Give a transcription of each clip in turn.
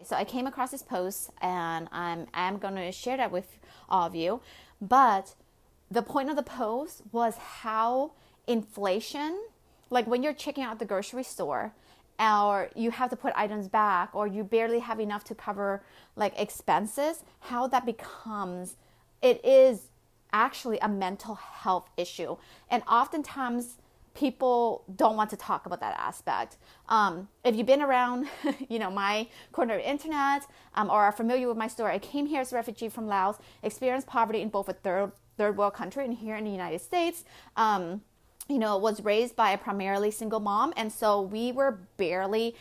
So I came across this post, and I'm going to share that with all of you. But the point of the post was how inflation, like when you're checking out the grocery store, or you have to put items back, or you barely have enough to cover like expenses, how that becomes, it is actually a mental health issue. And oftentimes people don't want to talk about that aspect. If you've been around, my corner of the internet, or are familiar with my story, I came here as a refugee from Laos, experienced poverty in both a third world country and here in the United States. Was raised by a primarily single mom. And so we were barely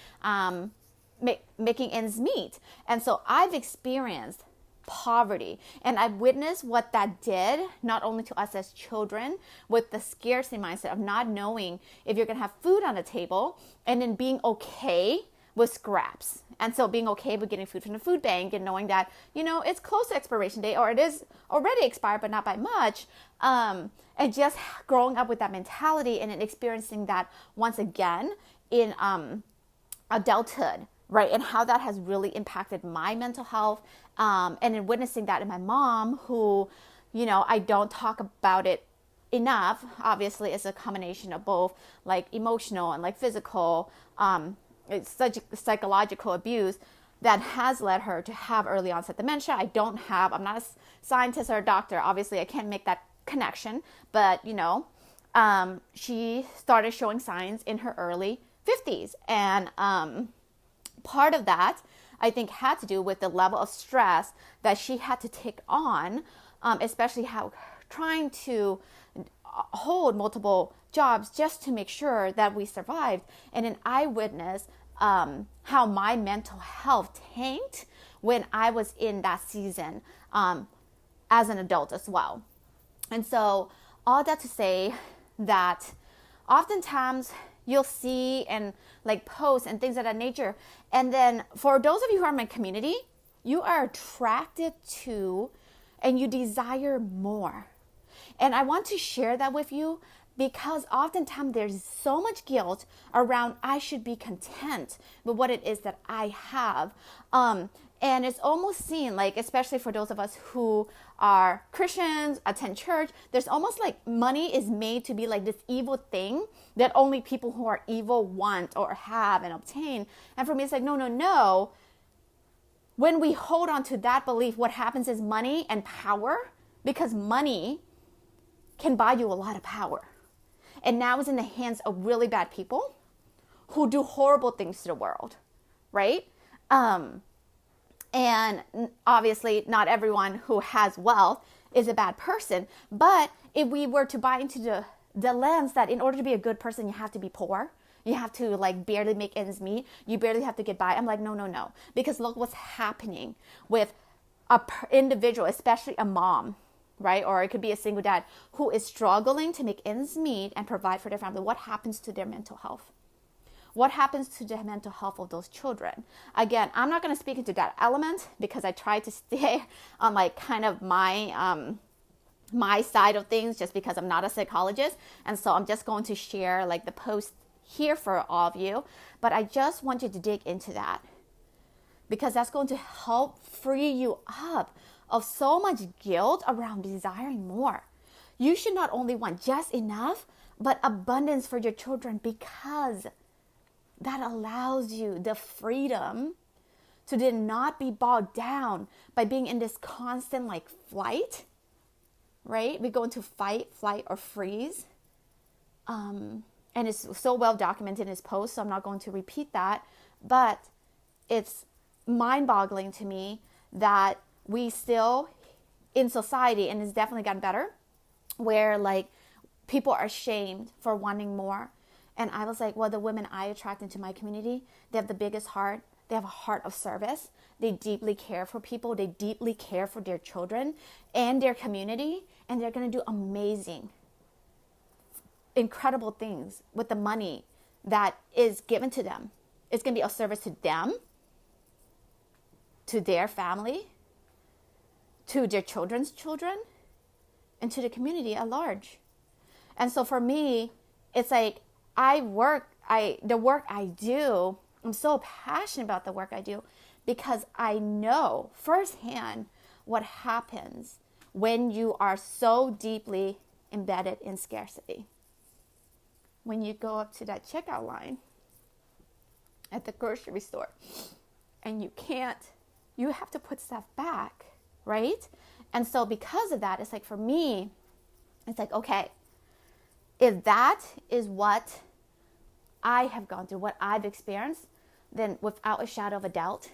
making ends meet. And so I've experienced poverty, and I've witnessed what that did, not only to us as children, with the scarcity mindset of not knowing if you're going to have food on the table, and then being okay with scraps. And so being okay with getting food from the food bank and knowing that, it's close to expiration date, or it is already expired, but not by much. And just growing up with that mentality and then experiencing that once again in adulthood, right? And how that has really impacted my mental health. And in witnessing that in my mom, who, I don't talk about it enough. Obviously, it's a combination of both like emotional and like physical, it's such psychological abuse that has led her to have early onset dementia. I'm not a scientist or a doctor. Obviously, I can't make that connection, but she started showing signs in her early 50s. And part of that, I think, had to do with the level of stress that she had to take on, especially how trying to hold multiple jobs just to make sure that we survived. And then I witnessed how my mental health tanked when I was in that season as an adult as well. And so all that to say that oftentimes you'll see and like posts and things of that nature. And then for those of you who are in my community, you are attracted to and you desire more. And I want to share that with you because oftentimes there's so much guilt around I should be content with what it is that I have. And it's almost seen like, especially for those of us who are Christians, attend church, there's almost like money is made to be like this evil thing that only people who are evil want or have and obtain. And for me, it's like, no. When we hold on to that belief, what happens is money and power, because money can buy you a lot of power. And now it's in the hands of really bad people who do horrible things to the world, right? And obviously not everyone who has wealth is a bad person. But if we were to buy into the lens that in order to be a good person, you have to be poor. You have to like barely make ends meet. You barely have to get by. I'm like, no. Because look what's happening with an individual, especially a mom, right? Or it could be a single dad who is struggling to make ends meet and provide for their family. What happens to their mental health? What happens to the mental health of those children? Again, I'm not going to speak into that element because I try to stay on like kind of my side of things just because I'm not a psychologist. And so I'm just going to share like the post here for all of you. But I just want you to dig into that because that's going to help free you up of so much guilt around desiring more. You should not only want just enough, but abundance for your children, because that allows you the freedom to then not be bogged down by being in this constant like flight, right? We go into fight, flight, or freeze. And it's so well documented in his post, so I'm not going to repeat that. But it's mind-boggling to me that we still, in society, and it's definitely gotten better, where like people are shamed for wanting more. And I was like, well, the women I attract into my community, they have the biggest heart. They have a heart of service. They deeply care for people. They deeply care for their children and their community. And they're going to do amazing, incredible things with the money that is given to them. It's going to be a service to them, to their family, to their children's children, and to the community at large. And so for me, it's like the work I do, I'm so passionate about the work I do because I know firsthand what happens when you are so deeply embedded in scarcity. When you go up to that checkout line at the grocery store and you have to put stuff back, right? And so because of that, it's like for me, it's like, okay, if that is what I have gone through, what I've experienced, then without a shadow of a doubt,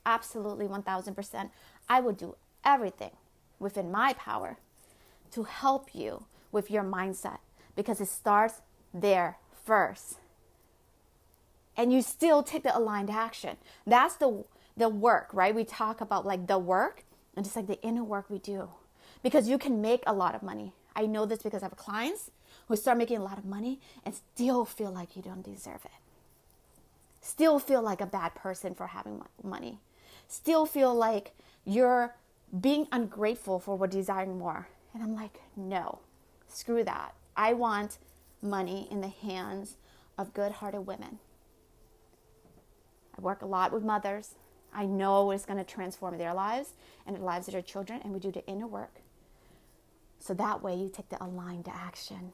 absolutely 1000%, I will do everything within my power to help you with your mindset, because it starts there first. And you still take the aligned action. That's the work, right? We talk about like the work, and just like the inner work we do. Because you can make a lot of money. I know this because I have clients who start making a lot of money and still feel like you don't deserve it. Still feel like a bad person for having money. Still feel like you're being ungrateful for what desiring more. And I'm like, no, screw that. I want money in the hands of good-hearted women. I work a lot with mothers. I know it's going to transform their lives and the lives of their children, and we do the inner work. So that way you take the aligned action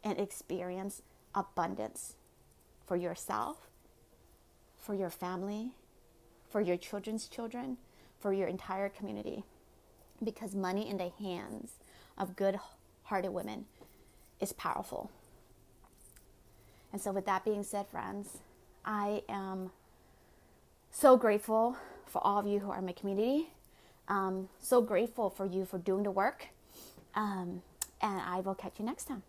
and experience abundance for yourself, for your family, for your children's children, for your entire community. Because money in the hands of good-hearted women is powerful. And so with that being said, friends, I am so grateful for all of you who are in my community. So grateful for you for doing the work. And I will catch you next time.